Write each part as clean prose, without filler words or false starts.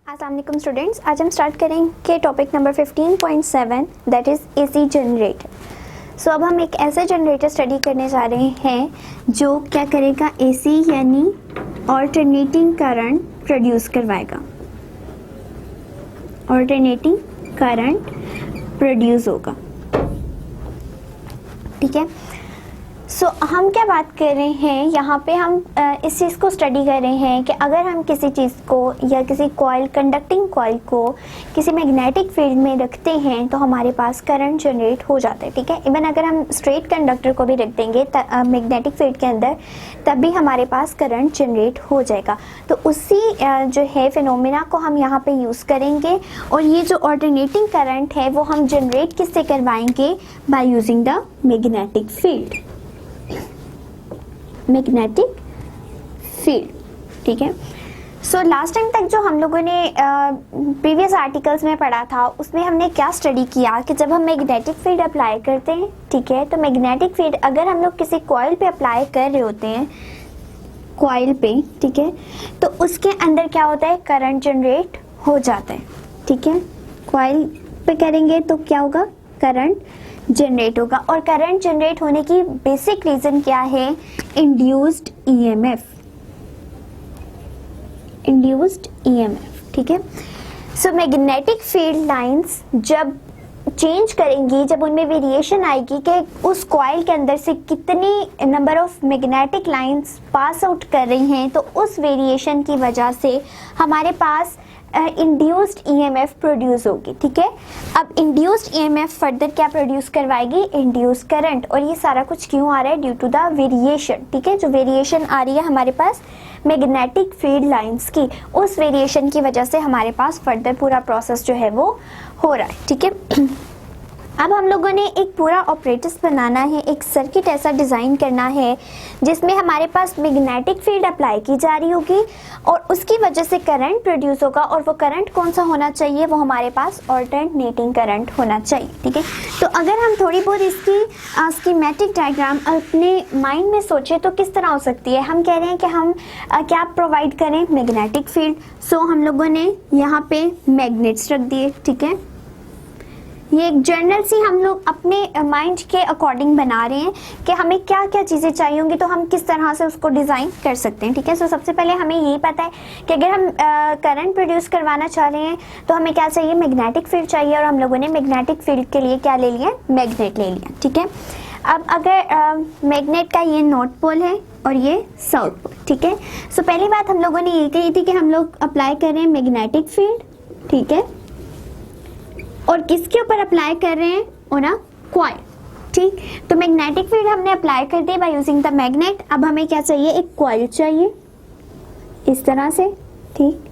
अस्सलाम वालेकुम स्टूडेंट्स, आज हम स्टार्ट करेंगे topic number 15.7 that is AC generator. So अब हम एक ऐसा जनरेटर स्टडी करने जा रहे हैं जो क्या करेगा, एसी यानी ऑल्टरनेटिंग करंट प्रोड्यूस करवाएगा। ऑल्टरनेटिंग करंट प्रोड्यूस होगा, ठीक है। सो हम क्या बात कर रहे हैं यहाँ पे, हम इस चीज़ को स्टडी कर रहे हैं कि अगर हम किसी चीज़ को या किसी कॉइल, कंडक्टिंग कॉइल को किसी मैग्नेटिक फील्ड में रखते हैं तो हमारे पास करंट जनरेट हो जाता है, ठीक है। इवन अगर हम स्ट्रेट कंडक्टर को भी रख देंगे मैग्नेटिक फील्ड के अंदर, तब भी हमारे पास करंट जनरेट हो जाएगा। तो उसी जो है फिनोमेना को हम यहाँ पे यूज़ करेंगे, और ये जो ऑल्टरनेटिंग करंट है वो हम जनरेट किससे करवाएंगे, by using the magnetic field. Magnetic field, ठीक है। सो लास्ट टाइम तक जो हम लोगों ने प्रीवियस आर्टिकल्स में पढ़ा था, उसमें हमने क्या स्टडी किया कि जब हम मैग्नेटिक फील्ड अप्लाई करते हैं, ठीक है, तो मैग्नेटिक फील्ड अगर हम लोग किसी कॉइल पे अप्लाई कर रहे होते हैं, कॉइल पे, ठीक है, तो उसके अंदर क्या होता है, करंट जनरेट हो जाता है, ठीक है। कॉइल पे करेंगे तो क्या होगा, करंट जनरेट होगा। और करंट जनरेट होने की बेसिक रीजन क्या है, इंड्यूस्ड ईएमएफ, इंड्यूस्ड ईएमएफ, ठीक है। सो मैग्नेटिक फील्ड लाइंस जब चेंज करेंगी, जब उनमें वेरिएशन आएगी कि उस कॉइल के अंदर से कितनी number of magnetic lines pass out कर रही हैं, तो उस वेरिएशन की वजह से हमारे पास इंड्यूस्ड ईएमएफ प्रोड्यूस होगी, ठीक है। अब इंड्यूस्ड ईएमएफ फर्दर क्या प्रोड्यूस करवाएगी, इंड्यूस्ड करंट। और ये सारा कुछ क्यों आ रहा है, ड्यू टू द वेरिएशन, ठीक है। जो वेरिएशन आ रही है हमारे पास मैग्नेटिक फील्ड लाइंस की, उस वेरिएशन की वजह से हमारे पास फर्दर पूरा प्रोसेस जो है वो हो रहा है, ठीक है। अब हम लोगों ने एक पूरा ऑपरेटर्स बनाना है, एक सर्किट ऐसा डिज़ाइन करना है जिसमें हमारे पास मैग्नेटिक फील्ड अप्लाई की जा रही होगी और उसकी वजह से करंट प्रोड्यूस होगा। और वो करंट कौन सा होना चाहिए, वो हमारे पास ऑल्टरनेटिंग करंट होना चाहिए, ठीक है। तो अगर हम थोड़ी बहुत इसकी स्कीमेटिक डायग्राम अपने माइंड में सोचें तो किस तरह हो सकती है। हम कह रहे हैं कि हम क्या प्रोवाइड करें, मैग्नेटिक फील्ड। सो हम लोगों ने यहाँ पे मैग्नेट्स रख दिए, ठीक है। ये एक जर्नल सी हम लोग अपने माइंड के अकॉर्डिंग बना रहे हैं कि हमें क्या क्या चीज़ें चाहिए होंगी, तो हम किस तरह से उसको डिज़ाइन कर सकते हैं, ठीक है। सो सबसे पहले हमें यही पता है कि अगर हम करंट प्रोड्यूस करवाना चाह रहे हैं तो हमें क्या चाहिए, मैग्नेटिक फील्ड चाहिए। और हम लोगों ने मैग्नेटिक फील्ड के लिए क्या ले लिया, मैग्नेट ले लिया, ठीक है। अब अगर मैग्नेट का ये नॉर्थ पोल है और ये साउथ पोल, ठीक है। सो पहली बात हम लोगों ने ये कही थी कि हम लोग अप्लाई कर रहे हैं मैग्नेटिक फील्ड, ठीक है, और किसके ऊपर अप्लाई कर रहे हैं, ऑन अ कॉइल, ठीक। तो मैग्नेटिक फील्ड हमने अप्लाई कर दी बाय यूजिंग द मैग्नेट। अब हमें क्या चाहिए, एक कॉइल चाहिए इस तरह से, ठीक।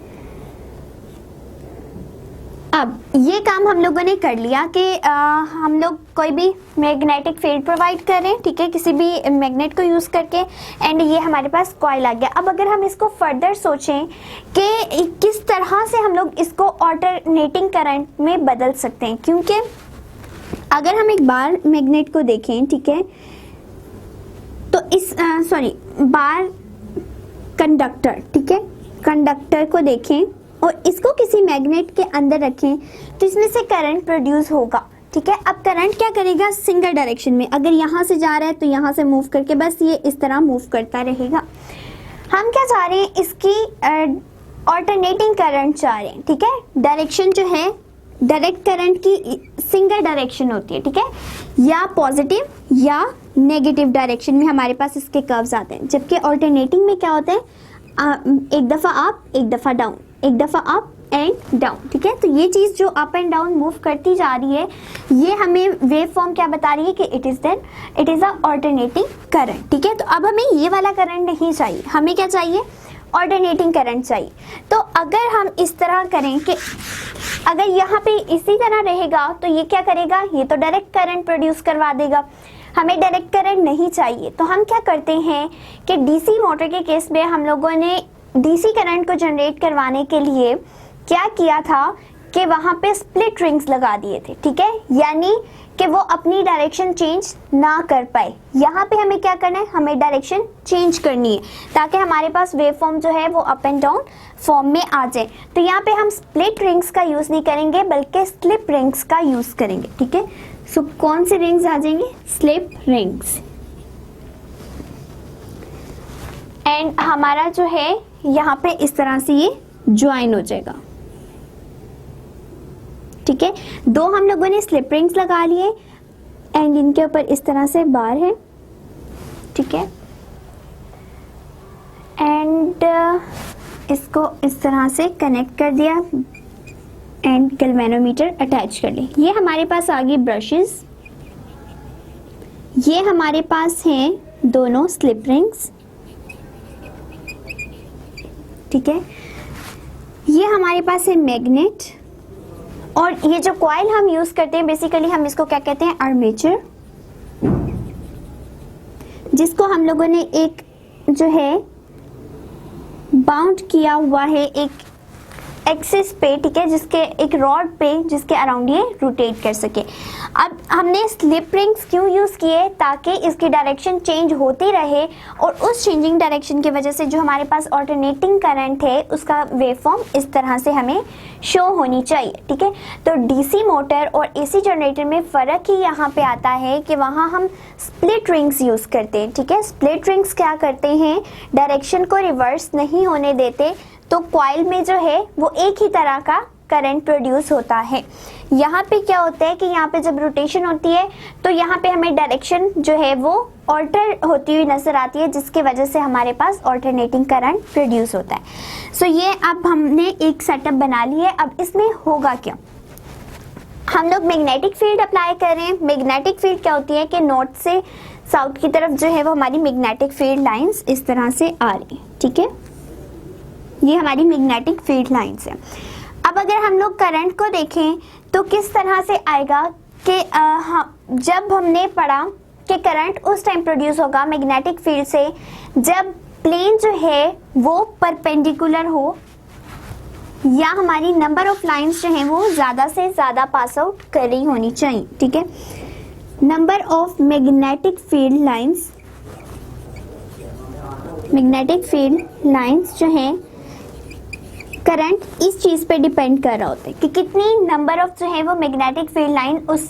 अब ये काम हम लोगों ने कर लिया कि हम लोग कोई भी मैग्नेटिक फील्ड प्रोवाइड कर रहे हैं, ठीक है, किसी भी मैग्नेट को यूज़ करके, एंड ये हमारे पास कॉइल आ गया। अब अगर हम इसको फर्दर सोचें कि किस तरह से हम लोग इसको ऑल्टरनेटिंग करंट में बदल सकते हैं, क्योंकि अगर हम एक बार मैग्नेट को देखें, ठीक है, तो इस बार कंडक्टर, ठीक है, कंडक्टर को देखें और इसको किसी मैग्नेट के अंदर रखें तो इसमें से करंट प्रोड्यूस होगा, ठीक है। अब करंट क्या करेगा, सिंगल डायरेक्शन में, अगर यहाँ से जा रहा है तो यहाँ से मूव करके बस ये इस तरह मूव करता रहेगा। हम क्या चाह रहे हैं, इसकी ऑल्टरनेटिंग करंट चाह रहे हैं, ठीक है। डायरेक्शन जो है डायरेक्ट करंट की सिंगल डायरेक्शन होती है, ठीक है, या पॉजिटिव या नेगेटिव डायरेक्शन में हमारे पास इसके कर्व्स आते हैं। जबकि ऑल्टरनेटिंग में क्या होता है, एक दफ़ा अप, एक दफ़ा डाउन, एक दफ़ा अप एंड डाउन, ठीक है। तो ये चीज़ जो अप एंड डाउन मूव करती जा रही है, ये हमें वेव फॉर्म क्या बता रही है कि it is a alternating current, ठीक है। तो अब हमें ये वाला करंट नहीं चाहिए, हमें क्या चाहिए, ऑल्टरनेटिंग करंट चाहिए। तो अगर हम इस तरह करें कि अगर यहाँ पे इसी तरह रहेगा तो ये क्या करेगा, ये तो डायरेक्ट करंट प्रोड्यूस करवा देगा। हमें डायरेक्ट करंट नहीं चाहिए, तो हम क्या करते हैं कि डीसी मोटर के केस में हम लोगों ने डीसी करंट को जनरेट करवाने के लिए क्या किया था कि वहां पे स्प्लिट रिंग्स लगा दिए थे, ठीक है, यानी कि वो अपनी डायरेक्शन चेंज ना कर पाए। यहाँ पे हमें क्या करना है, हमें डायरेक्शन चेंज करनी है ताकि हमारे पास वेव फॉर्म जो है वो अप एंड डाउन फॉर्म में आ जाए। तो यहाँ पे हम स्प्लिट रिंग्स का यूज नहीं करेंगे बल्कि स्लिप रिंग्स का यूज करेंगे, ठीक है। सो कौन से रिंग्स आ जाएंगे, स्लिप रिंग्स। एंड हमारा जो है यहाँ पे इस तरह से ये ज्वाइन हो जाएगा, ठीक है। दो हम लोगों ने स्लिप रिंग्स लगा लिए एंड इनके ऊपर इस तरह से बार है, ठीक है। एंड इसको इस तरह से कनेक्ट कर दिया एंड गैल्वेनोमीटर अटैच कर ले। ये हमारे पास आ गई ब्रशेस, ये हमारे पास हैं दोनों स्लिप रिंग्स, ठीक है। ये हमारे पास है मैग्नेट, और ये जो कॉइल हम यूज करते हैं बेसिकली हम इसको क्या कहते हैं, आर्मेचर, जिसको हम लोगों ने एक जो है बाउंड किया हुआ है एक एक्सिस पे, ठीक है, जिसके एक रॉड पे जिसके अराउंड ये रोटेट कर सके। अब हमने स्लिप रिंग्स क्यों यूज किए, ताकि इसकी डायरेक्शन चेंज होती रहे और उस चेंजिंग डायरेक्शन की वजह से जो हमारे पास ऑल्टरनेटिंग करंट है उसका वेव फॉर्म इस तरह से हमें शो होनी चाहिए, ठीक है। तो डीसी मोटर और एसी जनरेटर में फ़र्क ही यहाँ पे आता है कि वहाँ हम स्प्लिट रिंग्स यूज़ करते हैं, ठीक है। स्प्लिट रिंग्स क्या करते हैं, डायरेक्शन को रिवर्स नहीं होने देते, तो कॉइल में जो है वो एक ही तरह का करंट प्रोड्यूस होता है। यहाँ पे क्या होता है कि यहाँ पे जब रोटेशन होती है तो यहाँ पे हमें डायरेक्शन जो है वो ऑल्टर होती हुई नजर आती है, जिसकी वजह से हमारे पास ऑल्टरनेटिंग करंट प्रोड्यूस होता है। सो ये अब हमने एक सेटअप बना लिया है। अब इसमें होगा क्या, हम लोग मैग्नेटिक फील्ड अप्लाई कर रहे हैं। मैग्नेटिक फील्ड क्या होती है कि नॉर्थ से साउथ की तरफ जो है वो हमारी मैग्नेटिक फील्ड लाइंस इस तरह से आ रही है, ठीक है। ये हमारी मैग्नेटिक फील्ड लाइंस है। अब अगर हम लोग करंट को देखें तो किस तरह से आएगा कि जब हमने पढ़ा कि करंट उस टाइम प्रोड्यूस होगा मैग्नेटिक फील्ड से जब प्लेन जो है वो परपेंडिकुलर हो या हमारी नंबर ऑफ लाइंस जो हैं वो ज़्यादा से ज़्यादा पास आउट कर रही होनी चाहिए, ठीक है। Number of magnetic field lines, magnetic field lines जो हैं करंट इस चीज़ पे डिपेंड कर रहा होता है कि कितनी नंबर ऑफ जो है वो मैग्नेटिक फील्ड लाइन उस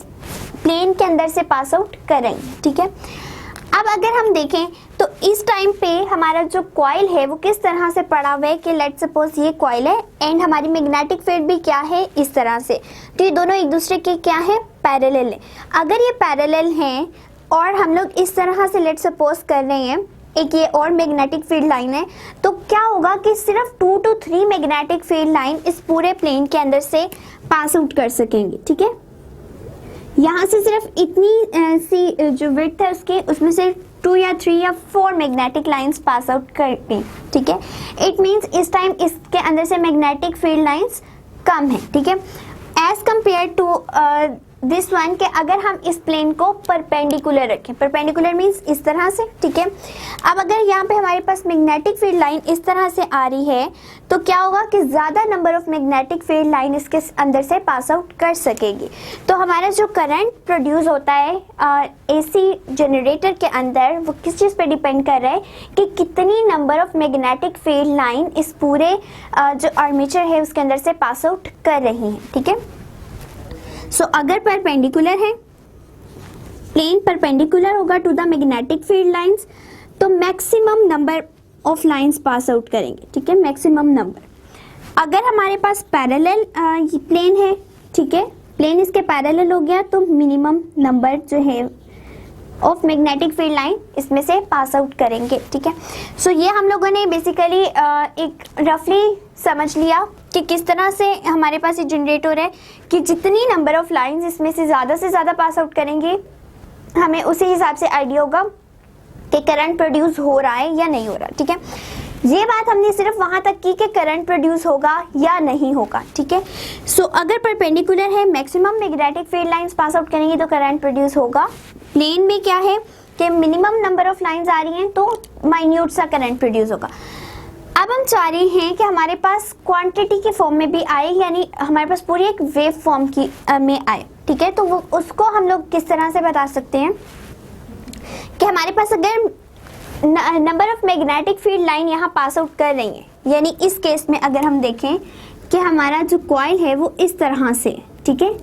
प्लेन के अंदर से पास आउट करेंगे, ठीक है। अब अगर हम देखें तो इस टाइम पे हमारा जो कॉइल है वो किस तरह से पड़ा हुआ है कि लेट सपोज ये कॉइल है एंड हमारी मैग्नेटिक फील्ड भी क्या है इस तरह से, तो ये दोनों एक दूसरे के क्या है, पैरेलल है। अगर ये पैरेलल हैं और हम लोग इस तरह से लेट सपोज कर रहे हैं एक ये और मैग्नेटिक फील्ड लाइन है, तो क्या होगा कि सिर्फ 2 to 3 मैग्नेटिक फील्ड लाइन इस पूरे प्लेन के अंदर से पास आउट कर सकेंगे, ठीक है। यहाँ से सिर्फ इतनी सी जो विड्थ है उसके उसमें से 2 या 3 या 4 मैग्नेटिक लाइंस पास आउट करते हैं, ठीक है। इट मीन्स इस टाइम इसके अंदर से मैग्नेटिक फील्ड लाइंस कम है, ठीक है, as compare to this one के अगर हम इस प्लेन को परपेंडिकुलर रखें, परपेंडिकुलर मीन्स इस तरह से, ठीक है। अब अगर यहाँ पे हमारे पास मैग्नेटिक फील्ड लाइन इस तरह से आ रही है तो क्या होगा कि ज़्यादा number of magnetic field line इसके अंदर से पास आउट कर सकेगी। तो हमारा जो करंट प्रोड्यूस होता है एसी जनरेटर के अंदर वो किस चीज़ पे डिपेंड कर रहा है कि कितनी number of magnetic field line इस पूरे जो आर्मेचर है उसके अंदर से पास आउट कर रही हैं, ठीक है। सो अगर परपेंडिकुलर है, प्लेन परपेंडिकुलर होगा to the magnetic field lines तो maximum number of lines pass out करेंगे, ठीक है, मैक्सिमम नंबर। अगर हमारे पास पैरेलल प्लेन है, ठीक है, प्लेन इसके पैरेलल हो गया तो मिनिमम नंबर जो है ऑफ मैग्नेटिक फील्ड लाइन इसमें से पास आउट करेंगे, ठीक है। सो ये हम लोगों ने बेसिकली एक रफली समझ लिया कि किस तरह से हमारे पास ये जनरेटर है कि जितनी नंबर ऑफ लाइंस इसमें से ज़्यादा पास आउट करेंगे हमें उसी हिसाब से आइडिया होगा कि करंट प्रोड्यूस हो रहा है या नहीं हो रहा, ठीक है। ये बात हमने सिर्फ वहाँ तक की कि करंट प्रोड्यूस होगा या नहीं होगा, ठीक है। सो अगर परपेंडिकुलर है maximum magnetic field lines pass out करेंगे तो करंट प्रोड्यूस होगा। प्लेन में क्या है कि मिनिमम नंबर ऑफ लाइंस आ रही हैं तो माइन्यूट सा करंट प्रोड्यूस होगा। अब हम चाह रहे हैं कि हमारे पास क्वांटिटी के फॉर्म में भी आए, यानी हमारे पास पूरी एक वेव फॉर्म की में आए, ठीक है। तो वो उसको हम लोग किस तरह से बता सकते हैं कि हमारे पास अगर number of magnetic field line यहाँ पास आउट कर रही है, यानी इस केस में अगर हम देखें कि हमारा जो कॉइल है वो इस तरह से, ठीक है,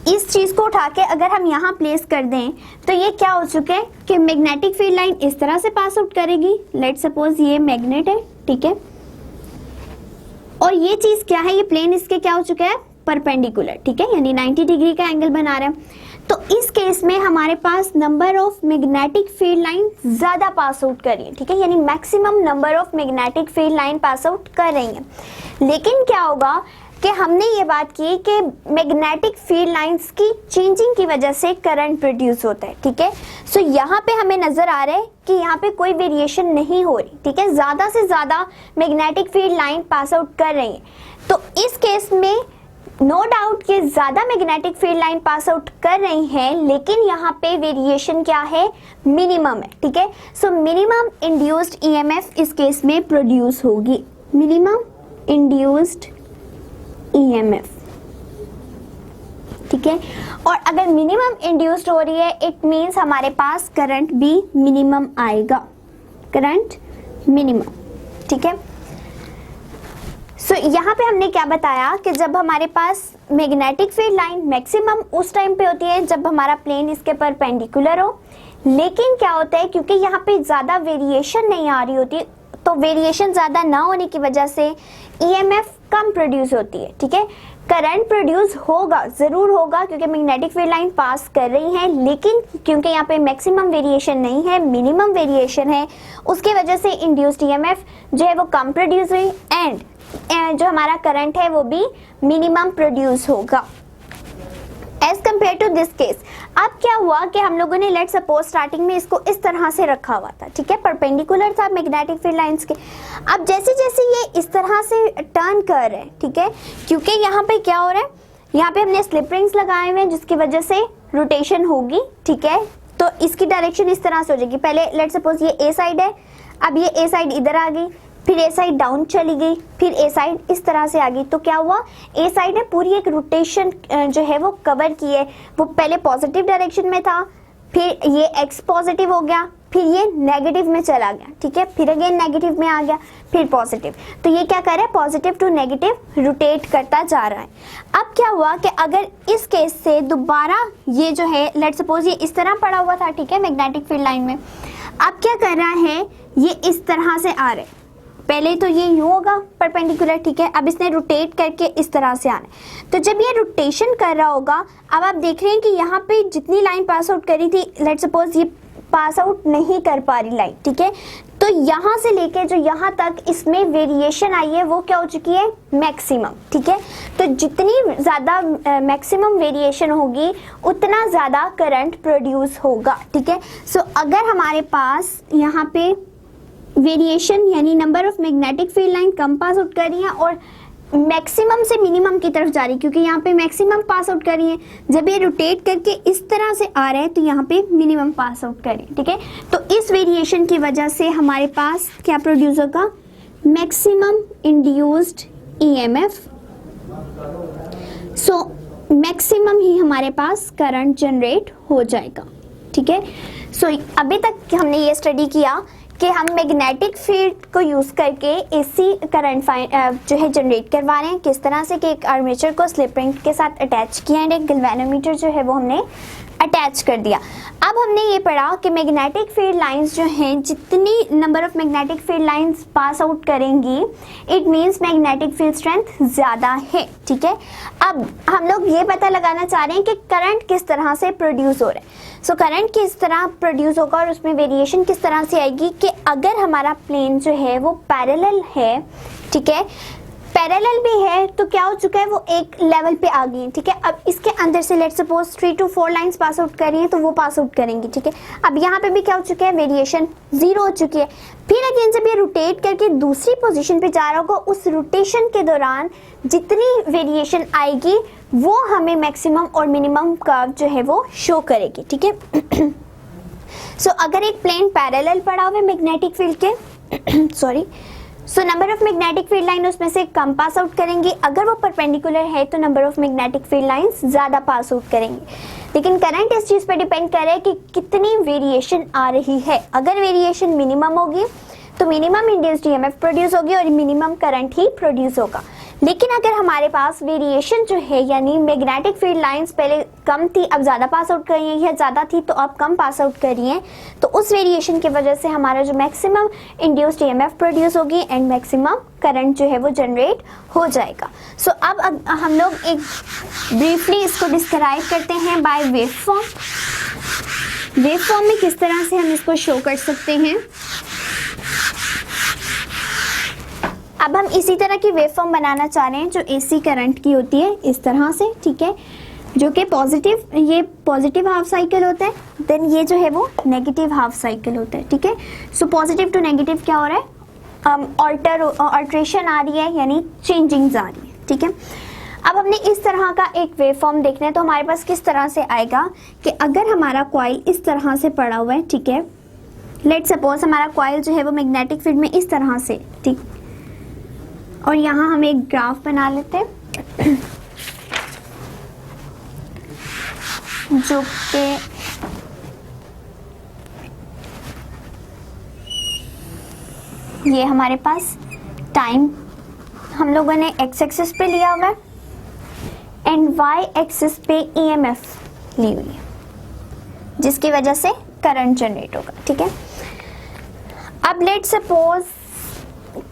इस चीज को उठा के अगर हम यहाँ प्लेस कर दें तो ये क्या हो चुका है कि मैग्नेटिक फील्ड लाइन इस तरह से पास आउट करेगी। लेट सपोज ये मैग्नेट है, ठीक है, और ये चीज क्या है, ये प्लेन इसके क्या हो चुका है, परपेंडिकुलर, ठीक है, यानी 90 डिग्री का एंगल बना रहा है। तो इस केस में हमारे पास number of magnetic field line ज्यादा पास आउट कर रही है, ठीक है, यानी maximum number of magnetic field line pass out कर रही है। लेकिन क्या होगा कि हमने ये बात की कि मैग्नेटिक फील्ड लाइंस की चेंजिंग की वजह से करंट प्रोड्यूस होता है, ठीक है। सो यहाँ पे हमें नजर आ रहा है कि यहाँ पे कोई वेरिएशन नहीं हो रही, ठीक है, ज्यादा से ज्यादा magnetic field line pass out कर रही है। तो इस केस में नो डाउट कि ज्यादा magnetic field line pass out कर रही हैं, लेकिन यहाँ पे वेरिएशन क्या है, मिनिमम है, ठीक है। सो मिनिमम इंड्यूस्ड ईएमएफ इस केस में प्रोड्यूस होगी, मिनिमम इंड्यूस्ड ईएमएफ, ठीक है। और अगर मिनिमम इंड्यूस्ड हो रही है इट मींस हमारे पास करंट भी मिनिमम आएगा, करंट मिनिमम, ठीक है। सो यहाँ पे हमने क्या बताया कि जब हमारे पास मैग्नेटिक फील्ड लाइन मैक्सिमम उस टाइम पे होती है जब हमारा प्लेन इसके परपेंडिकुलर हो, लेकिन क्या होता है क्योंकि यहाँ पे ज्यादा वेरिएशन नहीं आ रही होती, तो वेरिएशन ज्यादा ना होने की वजह से ईएमएफ कम प्रोड्यूस होती है, ठीक है। करंट प्रोड्यूस होगा, जरूर होगा, क्योंकि मैग्नेटिक फील्ड लाइन पास कर रही है, लेकिन क्योंकि यहाँ पे मैक्सिमम वेरिएशन नहीं है, मिनिमम वेरिएशन है, उसकी वजह से इंड्यूस्ड ईएमएफ जो है वो कम प्रोड्यूस हुई एंड जो हमारा करंट है वो भी मिनिमम प्रोड्यूस होगा as compare to this case. अब क्या हुआ कि हम लोगों ने लेट सपोज स्टार्टिंग में इसको इस तरह से रखा हुआ था, ठीक है, परपेंडिकुलर था मैग्नेटिक फील्ड लाइंस के। अब जैसे जैसे ये इस तरह से टर्न कर रहे हैं, ठीक है, क्योंकि यहाँ पे क्या हो रहा है, यहाँ पे हमने स्लिप रिंग्स लगाए हुए हैं जिसकी वजह से रोटेशन होगी, ठीक है। तो इसकी डायरेक्शन इस तरह से हो जाएगी, पहले लेट सपोज ये ए साइड है, अब ये ए साइड इधर आ गई, फिर ए साइड डाउन चली गई, फिर ए साइड इस तरह से आ गई। तो क्या हुआ, ए साइड ने पूरी एक रोटेशन जो है वो कवर की है, वो पहले पॉजिटिव डायरेक्शन में था, फिर ये एक्स पॉजिटिव हो गया, फिर ये नेगेटिव में चला गया, ठीक है, फिर अगेन नेगेटिव में आ गया, फिर पॉजिटिव। तो ये क्या कर रहा है, पॉजिटिव टू नेगेटिव रोटेट करता जा रहा है। अब क्या हुआ कि अगर इस केस से दोबारा ये जो है लेट सपोज ये इस तरह पड़ा हुआ था, ठीक है, मैग्नेटिक फील्ड लाइन में, अब क्या कर रहा है, ये इस तरह से आ रहा है, पहले तो ये यूं होगा परपेंडिकुलर, ठीक है, अब इसने रोटेट करके इस तरह से आना है। तो जब ये रोटेशन कर रहा होगा, अब आप देख रहे हैं कि यहाँ पे जितनी लाइन पास आउट करी थी, लेट सपोज ये पास आउट नहीं कर पा रही लाइन, ठीक है, तो यहाँ से लेके जो यहाँ तक इसमें वेरिएशन आई है वो क्या हो चुकी है, मैक्सिमम, ठीक है। तो जितनी ज्यादा मैक्सिमम वेरिएशन होगी उतना ज्यादा करंट प्रोड्यूस होगा, ठीक है। सो अगर हमारे पास यहाँ पे वेरिएशन यानी number of magnetic field line come pass out कर रही है और मैक्सिमम से मिनिमम की तरफ जा रही है, क्योंकि यहाँ पे मैक्सिमम पास आउट कर रही है, जब ये रोटेट करके इस तरह से आ रहा है तो यहाँ पे मिनिमम पास आउट कर रही है, ठीक है। तो इस वेरिएशन की वजह से हमारे पास क्या प्रोड्यूस होगा, maximum induced EMF. So maximum ही हमारे पास करंट जनरेट हो जाएगा, ठीक है। सो अभी तक हमने ये स्टडी किया कि हम मैग्नेटिक फील्ड को यूज करके एसी करंट जो है जनरेट करवा रहे हैं, किस तरह से कि एक आर्मेचर को स्लिप रिंग के साथ अटैच किया एंड एक गैल्वेनोमीटर जो है वो हमने अटैच कर दिया। अब हमने ये पढ़ा कि मैग्नेटिक फील्ड लाइंस जो हैं, जितनी number of magnetic field lines pass out करेंगी it means magnetic field strength ज़्यादा है, ठीक है। अब हम लोग ये पता लगाना चाह रहे हैं कि करंट किस तरह से प्रोड्यूस हो रहा है। सो करंट किस तरह प्रोड्यूस होगा और उसमें वेरिएशन किस तरह से आएगी कि अगर हमारा प्लेन जो है वो पैरेलल है, ठीक है, पैरेलल भी है तो क्या हो चुका है, वो एक लेवल पे आ गई है, ठीक है। अब इसके अंदर से let suppose 3 to 4 lines pass out कर रही हैं तो वो पास आउट करेंगी, ठीक है। अब यहाँ पे भी क्या हो चुका है, वेरिएशन 0 हो चुकी है। फिर अगेन जब ये रोटेट करके दूसरी पोजीशन पे जा रहा होगा, उस रोटेशन के दौरान जितनी वेरिएशन आएगी वो हमें मैक्सिमम और मिनिमम का जो है वो शो करेगी, ठीक है। सो अगर एक प्लेन पैरेलल पड़ा हुआ है मैग्नेटिक फील्ड के so number of magnetic field line उसमें से कम पास आउट करेंगी, अगर वो परपेंडिकुलर है तो number of magnetic field lines ज़्यादा पास आउट करेंगी। लेकिन करंट इस चीज़ पर डिपेंड कर रहा है कि कितनी वेरिएशन आ रही है। अगर वेरिएशन मिनिमम होगी तो मिनिमम इंड्यूस्ड ईएमएफ प्रोड्यूस होगी और मिनिमम करंट ही प्रोड्यूस होगा। लेकिन अगर हमारे पास वेरिएशन जो है यानी मैग्नेटिक फील्ड लाइंस पहले कम थी अब ज़्यादा पास आउट कर रही हैं या ज़्यादा थी तो अब कम पास आउट कर रही हैं, तो उस वेरिएशन की वजह से हमारा जो मैक्सिमम इंड्यूस्ड ईएमएफ प्रोड्यूस होगी एंड मैक्सिमम करंट जो है वो जनरेट हो जाएगा। सो अब हम लोग एक ब्रीफली इसको डिस्क्राइब करते हैं by wave form. Wave form में किस तरह से हम इसको शो कर सकते हैं। अब हम इसी तरह की वेव फॉर्म बनाना चाह रहे हैं जो एसी करंट की होती है इस तरह से, ठीक है, जो कि ये पॉजिटिव हाफ साइकिल होता है, देन ये जो है वो नेगेटिव हाफ साइकिल होता है, ठीक है। सो पॉजिटिव टू नेगेटिव क्या हो रहा है, ऑल्ट्रेशन आ रही है यानी चेंजिंग्स आ रही है, ठीक है। अब हमने इस तरह का एक वेव फॉर्म देखना है तो हमारे पास किस तरह से आएगा कि अगर हमारा कॉइल इस तरह से पड़ा हुआ है, ठीक है, लेट सपोज हमारा कॉइल जो है वो मैग्नेटिक फील्ड में इस तरह से, ठीक, और यहाँ हम एक ग्राफ बना लेते हैं जो कि ये हमारे पास टाइम हम लोगों ने एक्स एक्सिस पे लिया हुआ है एंड वाई एक्सिस पे ईएमएफ ली हुई है जिसकी वजह से करंट जनरेट होगा, ठीक है। अब लेट सपोज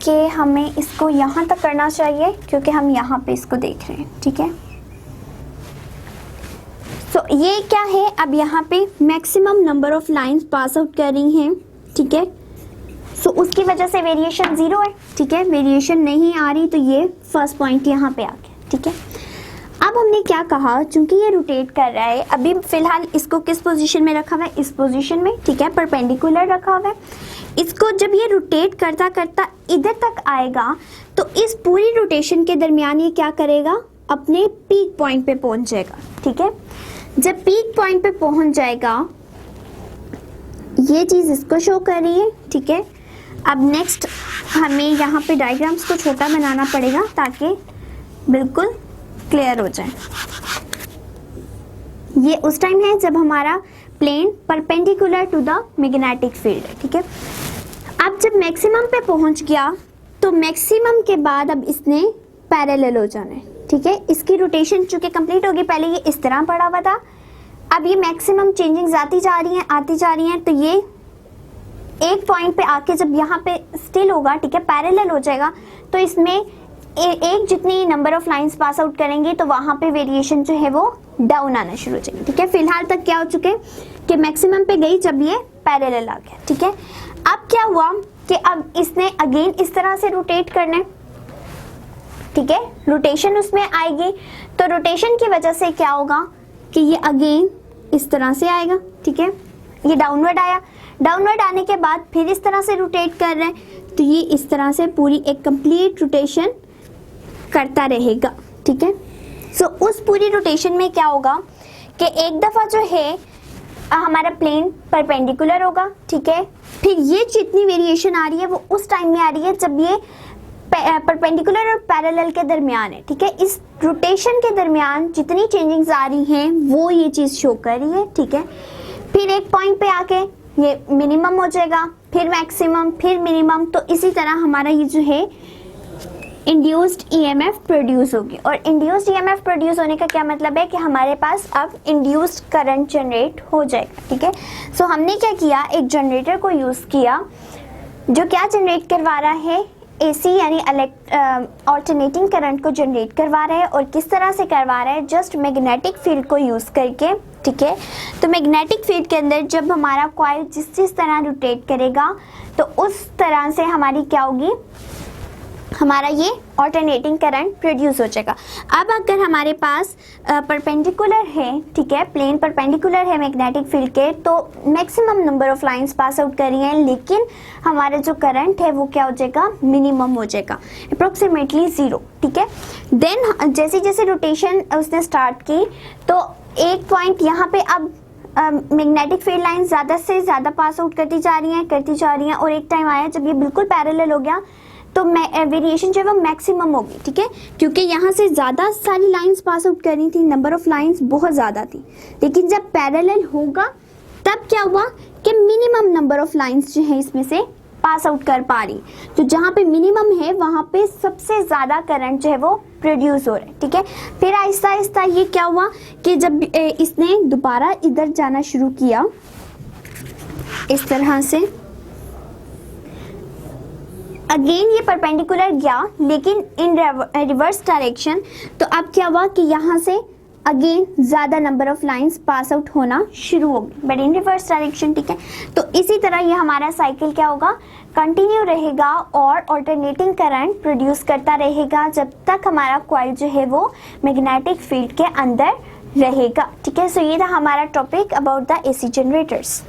कि हमें इसको यहाँ तक करना चाहिए क्योंकि हम यहाँ पे इसको देख रहे हैं, ठीक है। तो ये क्या है, अब यहाँ पे maximum number of lines pass out कर रही हैं, ठीक है। सो उसकी वजह से वेरिएशन 0 है, ठीक है, वेरिएशन नहीं आ रही तो ये फर्स्ट पॉइंट यहाँ पे आ गया, ठीक है। अब हमने क्या कहा, चूंकि ये रोटेट कर रहा है, अभी फिलहाल इसको किस पोजीशन में रखा हुआ है, इस पोजीशन में, ठीक है, परपेंडिकुलर रखा हुआ है। इसको जब ये रोटेट करता करता इधर तक आएगा तो इस पूरी रोटेशन के दरमियान ये क्या करेगा, अपने पीक पॉइंट पे पहुंच जाएगा, ठीक है। जब पीक पॉइंट पे पहुंच जाएगा ये चीज़ इसको शो कर रही है, ठीक है। अब नेक्स्ट हमें यहाँ पे डायग्राम्स को छोटा बनाना पड़ेगा ताकि बिल्कुल क्लियर हो जाए। ये उस टाइम है जब हमारा plane perpendicular to the magnetic field है, ठीक है। अब जब मैक्सिमम पे पहुंच गया तो मैक्सिमम के बाद अब इसने पैरेलल हो जाना है, ठीक है। इसकी रोटेशन चूंकि कंप्लीट होगी, पहले ये इस तरह पड़ा हुआ था, अब ये मैक्सिमम चेंजिंग्स आती जा रही हैं तो ये एक पॉइंट पे आके जब यहाँ पे स्टिल होगा, ठीक है, पैरेलल हो जाएगा तो इसमें एक जितनी number of lines pass out करेंगे तो वहाँ पे वेरिएशन जो है वो डाउन आना शुरू हो जाएगी, ठीक है। फिलहाल तक क्या हो चुके कि मैक्सिमम पे गई जब ये पैरेलल आ गया, ठीक है। अब क्या हुआ कि अब इसने अगेन इस तरह से रोटेट करना है, ठीक है, रोटेशन उसमें आएगी तो रोटेशन की वजह से क्या होगा कि ये अगेन इस तरह से आएगा, ठीक है। ये डाउनवर्ड आया, डाउनवर्ड आने के बाद फिर इस तरह से रोटेट कर रहे हैं तो ये इस तरह से पूरी एक कंप्लीट रोटेशन करता रहेगा, ठीक है। सो उस पूरी रोटेशन में क्या होगा कि एक दफ़ा जो है हमारा प्लेन परपेंडिकुलर होगा, ठीक है। फिर ये जितनी वेरिएशन आ रही है वो उस टाइम में आ रही है जब ये परपेंडिकुलर और पैरेलल के दरमियान है, ठीक है। इस रोटेशन के दरमियान जितनी चेंजिंग्स आ रही हैं वो ये चीज़ शो कर रही है, ठीक है। फिर एक पॉइंट पे आके ये मिनिमम हो जाएगा, फिर मैक्सिमम, फिर मिनिमम, तो इसी तरह हमारा ये जो है इंड्यूस्ड ईएमएफ प्रोड्यूस होगी। और इंड्यूस्ड ईएमएफ प्रोड्यूस होने का क्या मतलब है कि हमारे पास अब इंड्यूस्ड करंट जनरेट हो जाएगा, ठीक है। सो हमने क्या किया, एक जनरेटर को यूज़ किया जो क्या जनरेट करवा रहा है, एसी यानी ऑल्टरनेटिंग करंट को जनरेट करवा रहा है। और किस तरह से करवा रहा है, जस्ट मैग्नेटिक फील्ड को यूज़ करके, ठीक है। तो मैग्नेटिक फील्ड के अंदर जब हमारा कॉइल जिस तरह रोटेट करेगा तो उस तरह से हमारी क्या होगी, हमारा ये ऑल्टरनेटिंग करंट प्रोड्यूस हो जाएगा। अब अगर हमारे पास परपेंडिकुलर है, ठीक है, प्लेन परपेंडिकुलर है मैग्नेटिक फील्ड के, तो maximum number of lines pass out कर रही हैं, लेकिन हमारा जो करंट है वो क्या हो जाएगा, मिनिमम हो जाएगा, अप्रोक्सीमेटली 0, ठीक है। देन जैसे जैसे रोटेशन उसने स्टार्ट की तो एक पॉइंट यहाँ पे अब मैग्नेटिक फील्ड लाइन ज़्यादा से ज़्यादा पास आउट करती जा रही हैं और एक टाइम आया जब ये बिल्कुल पैरेलल हो गया तो वेरिएशन जो है वो मैक्सिमम होगी, ठीक है, क्योंकि यहाँ से ज़्यादा सारी लाइंस पास आउट करनी थी, नंबर ऑफ लाइंस बहुत ज़्यादा थी। लेकिन जब पैरेलल होगा तब क्या हुआ कि मिनिमम नंबर ऑफ लाइंस जो है इसमें से पास आउट कर पा रही। तो जहाँ पे मिनिमम है वहाँ पे सबसे ज़्यादा करंट जो है वो प्रोड्यूस हो रहा है, ठीक है। फिर आहिस्ता आहिस्ता ये क्या हुआ कि जब इसने दोबारा इधर जाना शुरू किया इस तरह से, अगेन ये परपेंडिकुलर गया लेकिन इन रिवर्स डायरेक्शन, तो अब क्या हुआ कि यहाँ से अगेन ज़्यादा number of lines pass out होना शुरू होगी, बट इन रिवर्स डायरेक्शन, ठीक है। तो इसी तरह ये हमारा साइकिल क्या होगा, कंटिन्यू रहेगा और ऑल्टरनेटिंग करंट प्रोड्यूस करता रहेगा जब तक हमारा कॉइल जो है वो मैग्नेटिक फील्ड के अंदर रहेगा, ठीक है। सो ये था हमारा topic about the AC generators.